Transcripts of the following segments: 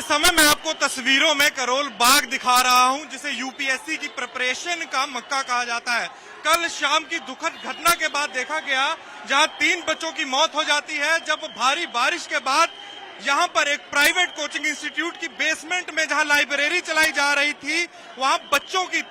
इस समय मैं आपको तस्वीरों में करोल बाग दिखा रहा हूं, जिसे यूपीएससी की प्रिपरेशन का मक्का कहा जाता है। कल शाम की दुखद घटना के बाद देखा गया जहां 3 बच्चों की मौत हो जाती है, जब भारी बारिश के बाद यहां पर एक प्राइवेट कोचिंग इंस्टीट्यूट की बेसमेंट में जहां लाइब्रेरी चलाई जा रही थी, वहां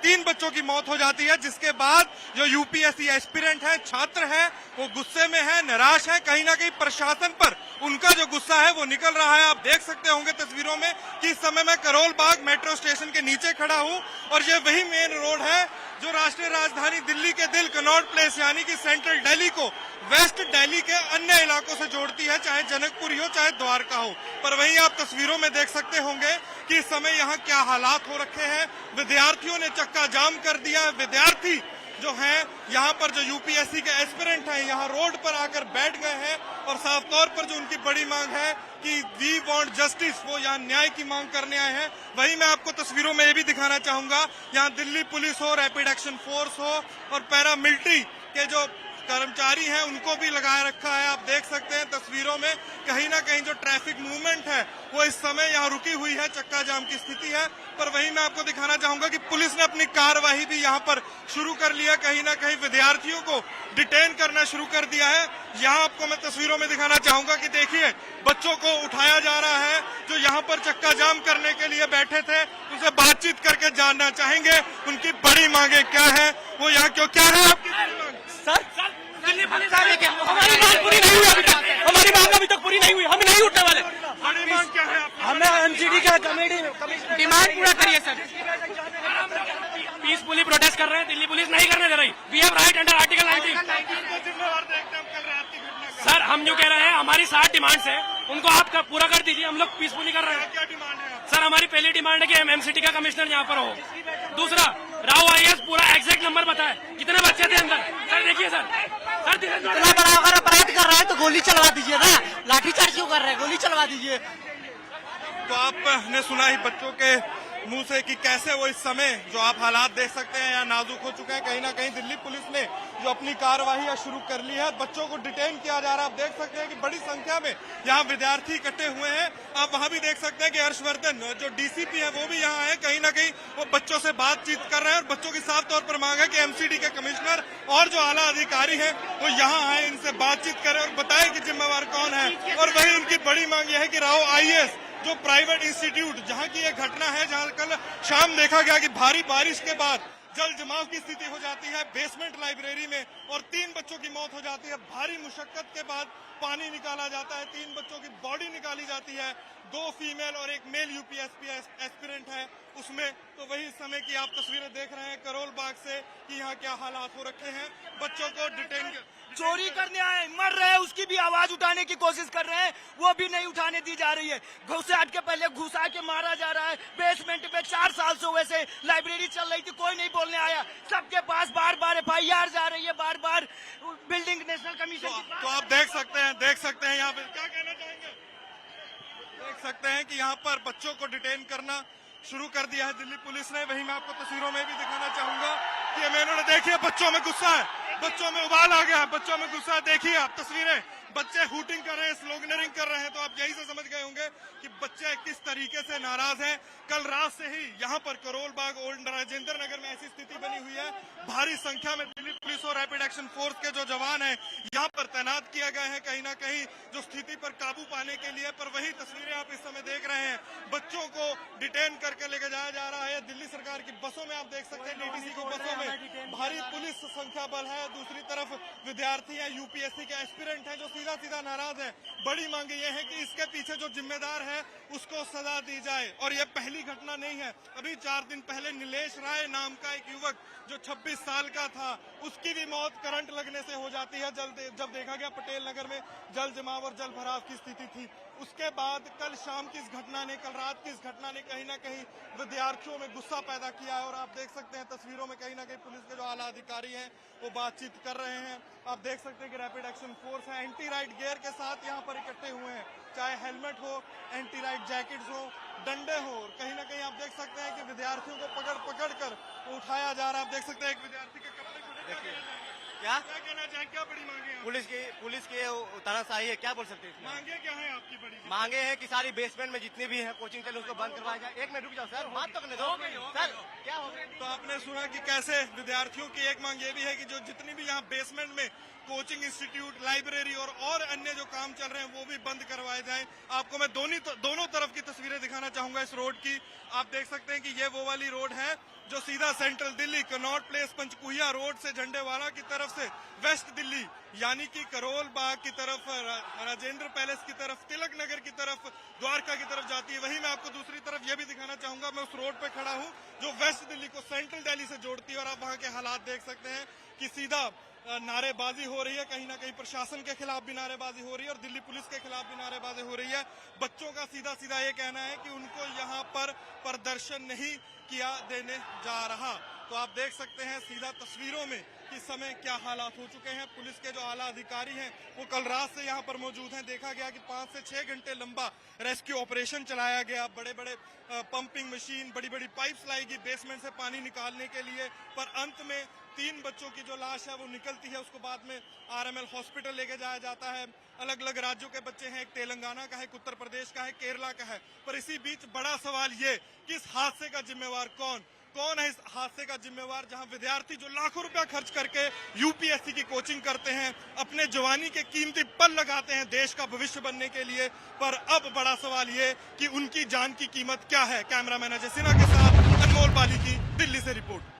3 बच्चों की मौत हो जाती है। जिसके बाद जो यूपीएससी एस्पिरेंट है, छात्र है, वो गुस्से में है, निराश है। कहीं ना कहीं प्रशासन पर उनका जो गुस्सा है वो निकल रहा है। आप देख सकते होंगे तस्वीरों में कि इस समय मैं करोल बाग मेट्रो स्टेशन के नीचे खड़ा हूं और ये वही मेन रोड है जो राष्ट्रीय राजधानी दिल्ली के दिल कनॉट प्लेस यानी कि सेंट्रल दिल्ली को वेस्ट दिल्ली के अन्य इलाकों से जोड़ती है, चाहे जनकपुरी हो चाहे द्वारका हो। पर वहीं आप तस्वीरों में देख सकते होंगे कि इस समय यहाँ क्या हालात हो रखे हैं। विद्यार्थियों ने चक्का जाम कर दिया है। विद्यार्थी जो हैं यहाँ पर, जो यूपीएससी के एस्पिरेंट हैं, यहाँ रोड पर आकर बैठ गए हैं और साफ तौर पर जो उनकी बड़ी मांग है कि वी वांट जस्टिस, वो यहाँ न्याय की मांग करने आए हैं। वहीं मैं आपको तस्वीरों में ये भी दिखाना चाहूंगा, यहाँ दिल्ली पुलिस हो, रैपिड एक्शन फोर्स हो और पैरामिलिट्री के जो कर्मचारी हैं उनको भी लगाए रखा है। आप देख सकते हैं तस्वीरों में कहीं ना कहीं जो ट्रैफिक मूवमेंट है वो इस समय यहाँ रुकी हुई है, चक्का जाम की स्थिति है। पर वहीं मैं आपको दिखाना चाहूंगा कि पुलिस ने अपनी कार्यवाही भी यहाँ पर शुरू कर लिया, कहीं ना कहीं विद्यार्थियों को डिटेन करना शुरू कर दिया है। यहाँ आपको मैं तस्वीरों में दिखाना चाहूंगा कि देखिए बच्चों को उठाया जा रहा है जो यहाँ पर चक्का जाम करने के लिए बैठे थे, उनसे बातचीत करके जानना चाहेंगे उनकी बड़ी मांगे क्या है, वो यहाँ क्यों, क्या है आपकी मांग? सर दिल्ली पुलिस आ रही है, हमारी मांग पूरी नहीं हुई अभी तक, हमारी मांग अभी तक पूरी नहीं हुई, हम नहीं उठने वाले। बड़ी मांग क्या है आपकी? हमें एमसीडी का डिमांड पूरा करिए सर। पीसफुली प्रोटेस्ट कर रहे हैं, दिल्ली पुलिस नहीं करने दे रही। We have right under article 19। Sir हम जो कह रहे हैं हमारी 60 डिमांड्स है, उनको आप पूरा कर दीजिए। हम लोग पीसफुली कर रहे हैं। क्या डिमांड है? सर हमारी पहली डिमांड है कि एमसीडी का कमिश्नर यहाँ पर हो। दूसरा, राव आईएएस पूरा एग्जैक्ट नंबर बताए कितने बच्चे थे अंदर। सर देखिए सर इतना बड़ा अगर अपराध कर रहा है तो गोली चलवा दीजिए ना, लाठीचार्ज क्यों कर रहे हैं, गोली चलवा दीजिए। तो आपने सुना ही बच्चों के मुंह से कि कैसे वो इस समय जो आप हालात देख सकते हैं यहाँ नाजुक हो चुके हैं। कहीं ना कहीं दिल्ली पुलिस ने जो अपनी कार्यवाही शुरू कर ली है, बच्चों को डिटेन किया जा रहा है। आप देख सकते हैं कि बड़ी संख्या में यहाँ विद्यार्थी इकट्ठे हुए हैं। आप वहां भी देख सकते हैं कि हर्षवर्धन जो डीसीपी है वो भी यहाँ है। कहीं ना कहीं वो बच्चों से बातचीत कर रहे हैं और बच्चों की साफ तौर पर मांग है कि एमसीडी के कमिश्नर और जो आला अधिकारी है वो यहाँ आए, इनसे बातचीत करें और बताएं कि जिम्मेवार कौन है। और वही उनकी बड़ी मांग यह है कि राव आईएएस जो प्राइवेट इंस्टीट्यूट, जहां की एक घटना है जहां कल शाम देखा गया कि भारी बारिश के बाद जल जमाव की स्थिति हो जाती है बेसमेंट लाइब्रेरी में और 3 बच्चों की मौत हो जाती है। भारी मुशक्कत के बाद पानी निकाला जाता है, 3 बच्चों की बॉडी निकाली जाती है, 2 फीमेल और 1 मेल यूपीएससी एस्पिरेंट है उसमें। तो वही समय की आप तस्वीरें देख रहे हैं करोल बाग से कि यहाँ क्या हालात हो रखे हैं। बच्चों को डिटेन, चोरी करने आए, मर रहे हैं, उसकी भी आवाज उठाने की कोशिश कर रहे हैं, वो भी नहीं उठाने दी जा रही है। घुसाट के पहले घुसा के मारा जा रहा है। बेसमेंट में 4 साल से वैसे लाइब्रेरी चल रही थी, कोई नहीं बोलने आया। सबके पास बार बार एफआईआर जा रही है, बार बार बिल्डिंग नेशनल कमीशन। तो आप देख सकते हैं यहाँ पे क्या कहना चाहेंगे। देख सकते हैं कि यहाँ पर बच्चों को डिटेन करना शुरू कर दिया है दिल्ली पुलिस ने। वहीं मैं आपको तस्वीरों में भी दिखाना चाहूंगा कि इन्होंने देखिए बच्चों में गुस्सा है, बच्चों में उबाल आ गया है, बच्चों में गुस्सा है। देखिए आप तस्वीरें, बच्चे हूटिंग कर रहे हैं, स्लोगनरिंग कर रहे हैं। तो आप यही से समझ गए होंगे कि बच्चे किस तरीके से नाराज हैं। कल रात से ही यहाँ पर करोल बाग ओल्ड राजेंद्र नगर में ऐसी स्थिति बनी हुई है। भारी संख्या में दिल्ली पुलिस और रैपिड एक्शन फोर्स के जो जवान हैं यहाँ पर तैनात किए गए हैं, कहीं ना कहीं जो स्थिति पर काबू पाने के लिए। पर वही तस्वीरें आप इस समय देख रहे हैं, बच्चों को डिटेन करके लेके जाया जा रहा है। दिल्ली सरकार की बसों में आप देख सकते हैं, डीटीसी की बसों में भारी पुलिस संख्या बल है। दूसरी तरफ विद्यार्थी हैं, यूपीएससी के एस्पिरेंट हैं जो सीधा नाराज है। बड़ी मांग ये है कि इसके पीछे जो जिम्मेदार है उसको सजा दी जाए। और ये पहली घटना नहीं है, अभी 4 दिन पहले नीलेश राय नाम का एक युवक जो 26 साल का था, उसकी भी मौत करंट लगने से हो जाती है जब देखा गया पटेल नगर में जल जमाव और जल भराव की स्थिति थी। उसके बाद कल शाम की इस घटना ने, कल रात की इस घटना ने कहीं ना कहीं विद्यार्थियों में गुस्सा पैदा किया है। और आप देख सकते हैं तस्वीरों में कहीं ना कहीं पुलिस के जो आला अधिकारी हैं वो बातचीत कर रहे हैं। आप देख सकते हैं कि रैपिड एक्शन फोर्स है, एंटी राइट गियर के साथ यहाँ पर इकट्ठे हुए हैं, चाहे हेलमेट हो, एंटी राइट जैकेट्स हो, डंडे हो। कहीं ना कहीं आप देख सकते हैं कि विद्यार्थियों को पकड़ कर उठाया जा रहा है। आप देख सकते हैं एक विद्यार्थी के कपड़े क्या क्या कहना चाहें, क्या बड़ी मांगे हैं? पुलिस की तानाशाही है, क्या बोल सकते हैं इसमें? मांगे क्या है आपकी बड़ी? मांगे हैं कि सारी बेसमेंट में जितनी भी है कोचिंग चले उसको बंद करवाया जाए। एक मिनट रुक जाओ सर, बात तो करने दो सर। क्या हो गया? तो आपने सुना कि कैसे विद्यार्थियों की एक मांग ये भी है कि जो जितनी भी यहाँ बेसमेंट में कोचिंग इंस्टीट्यूट, लाइब्रेरी और अन्य जो काम चल रहे हैं वो भी बंद करवाए जाएं। आपको मैं दोनों तरफ की तस्वीरें दिखाना चाहूंगा इस रोड की। आप देख सकते हैं कि ये वो वाली रोड है जो सीधा सेंट्रल दिल्ली कनॉट प्लेस पंचकुहिया रोड से झंडेवाला की तरफ से वेस्ट दिल्ली यानी कि करोल बाग की तरफ, राजेंद्र पैलेस की तरफ, तिलक नगर की तरफ, द्वारका की तरफ जाती है। वहीं मैं आपको दूसरी तरफ ये भी दिखाना चाहूंगा, मैं उस रोड पे खड़ा हूं जो वेस्ट दिल्ली को सेंट्रल दिल्ली से जोड़ती है और आप वहां के हालात देख सकते हैं कि सीधा नारेबाजी हो रही है, कहीं ना कहीं प्रशासन के खिलाफ भी नारेबाजी हो रही है और दिल्ली पुलिस के खिलाफ भी नारेबाजी हो रही है। बच्चों का सीधा सीधा ये कहना है कि उनको यहाँ पर प्रदर्शन नहीं किया देने जा रहा। तो आप देख सकते हैं सीधा तस्वीरों में कि इस समय क्या हालात हो चुके हैं। पुलिस के जो आला अधिकारी हैं वो कल रात से यहाँ पर मौजूद हैं। देखा गया कि 5 से 6 घंटे लंबा रेस्क्यू ऑपरेशन चलाया गया। बड़े बड़े पंपिंग मशीन, बड़ी बड़ी पाइप्स लाई गई बेसमेंट से पानी निकालने के लिए, पर अंत में 3 बच्चों की जो लाश है वो निकलती है। उसको बाद में आरएमएल हॉस्पिटल लेके जाया जाता है। अलग अलग राज्यों के बच्चे हैं, एक तेलंगाना का है, एक उत्तर प्रदेश का है, केरला का है। पर इसी बीच बड़ा सवाल ये कि इस हादसे का जिम्मेवार कौन है? इस हादसे का जिम्मेवार जहां विद्यार्थी जो लाखों रुपया खर्च करके यूपीएससी की कोचिंग करते हैं, अपने जवानी के कीमती पल लगाते हैं देश का भविष्य बनने के लिए, पर अब बड़ा सवाल ये कि उनकी जान की कीमत क्या है। कैमरामैन अजय सिन्हा के साथ अनमोल बाली की दिल्ली से रिपोर्ट।